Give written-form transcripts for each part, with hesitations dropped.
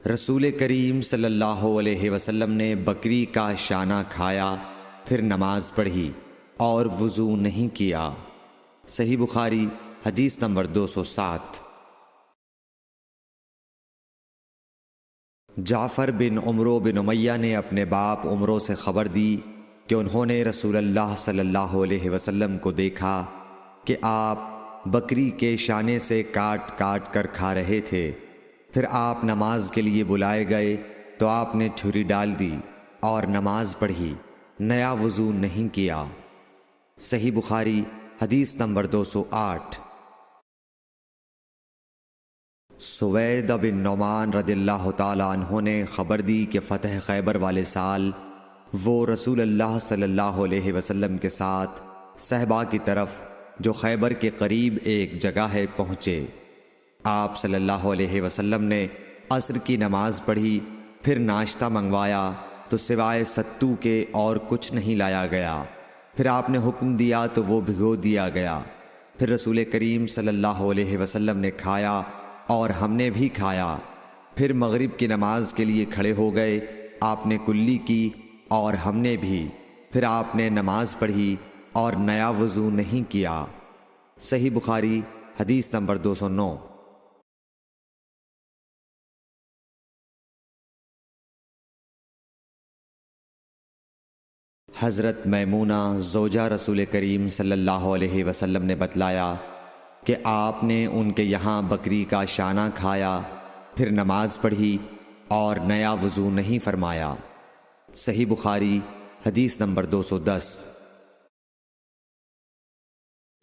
رسول کریم صلی اللہ علیہ وسلم نے بکری کا شانہ کھایا، پھر نماز پڑھی اور وضو نہیں کیا۔ صحیح بخاری حدیث نمبر 207۔ جعفر بن عمرو بن امیہ نے اپنے باپ عمرو سے خبر دی کہ انہوں نے رسول اللہ صلی اللہ علیہ وسلم کو دیکھا کہ آپ بکری کے شانے سے کاٹ کاٹ کر کھا رہے تھے۔ پھر آپ نماز کے لیے بلائے گئے تو آپ نے چھری ڈال دی اور نماز پڑھی، نیا وضو نہیں کیا۔ صحیح بخاری حدیث نمبر 208۔ سوید بن نعمان رضی اللہ تعالی عنہ نے خبر دی کہ فتح خیبر والے سال وہ رسول اللہ صلی اللہ علیہ وسلم کے ساتھ صحبہ کی طرف جو خیبر کے قریب ایک جگہ ہے پہنچے۔ آپ صلی اللہ علیہ وسلم نے عصر کی نماز پڑھی، پھر ناشتہ منگوایا تو سوائے ستو کے اور کچھ نہیں لایا گیا۔ پھر آپ نے حکم دیا تو وہ بھگو دیا گیا۔ پھر رسول کریم صلی اللہ علیہ وسلم نے کھایا اور ہم نے بھی کھایا۔ پھر مغرب کی نماز کے لیے کھڑے ہو گئے، آپ نے کلی کی اور ہم نے بھی۔ پھر آپ نے نماز پڑھی اور نیا وضو نہیں کیا۔ صحیح بخاری حدیث نمبر 209۔ حضرت میمونہ زوجہ رسول کریم صلی اللہ علیہ وسلم نے بتلایا کہ آپ نے ان کے یہاں بکری کا شانہ کھایا، پھر نماز پڑھی اور نیا وضو نہیں فرمایا۔ صحیح بخاری حدیث نمبر 210۔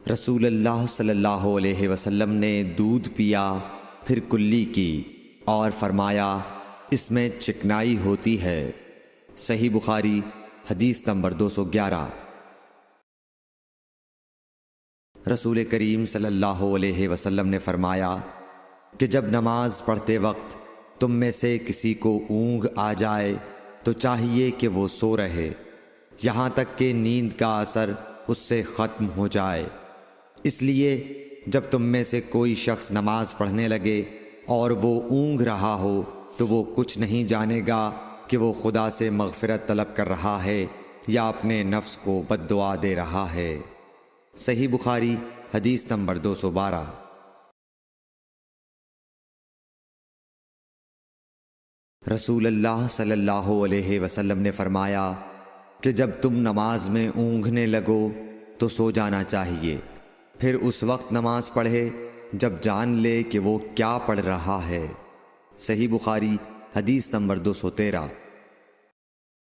رسول اللہ صلی اللہ علیہ وسلم نے دودھ پیا، پھر کلی کی اور فرمایا اس میں چکنائی ہوتی ہے۔ صحیح بخاری حدیث نمبر 211۔ رسول کریم صلی اللہ علیہ وسلم نے فرمایا کہ جب نماز پڑھتے وقت تم میں سے کسی کو اونگ آ جائے تو چاہیے کہ وہ سو رہے یہاں تک کہ نیند کا اثر اس سے ختم ہو جائے۔ اس لیے جب تم میں سے کوئی شخص نماز پڑھنے لگے اور وہ اونگ رہا ہو تو وہ کچھ نہیں جانے گا کہ وہ خدا سے مغفرت طلب کر رہا ہے یا اپنے نفس کو بد دعا دے رہا ہے۔ صحیح بخاری حدیث نمبر 212۔ رسول اللہ صلی اللہ علیہ وسلم نے فرمایا کہ جب تم نماز میں اونگنے لگو تو سو جانا چاہیے، پھر اس وقت نماز پڑھے جب جان لے کہ وہ کیا پڑھ رہا ہے۔ صحیح بخاری حدیث نمبر 213۔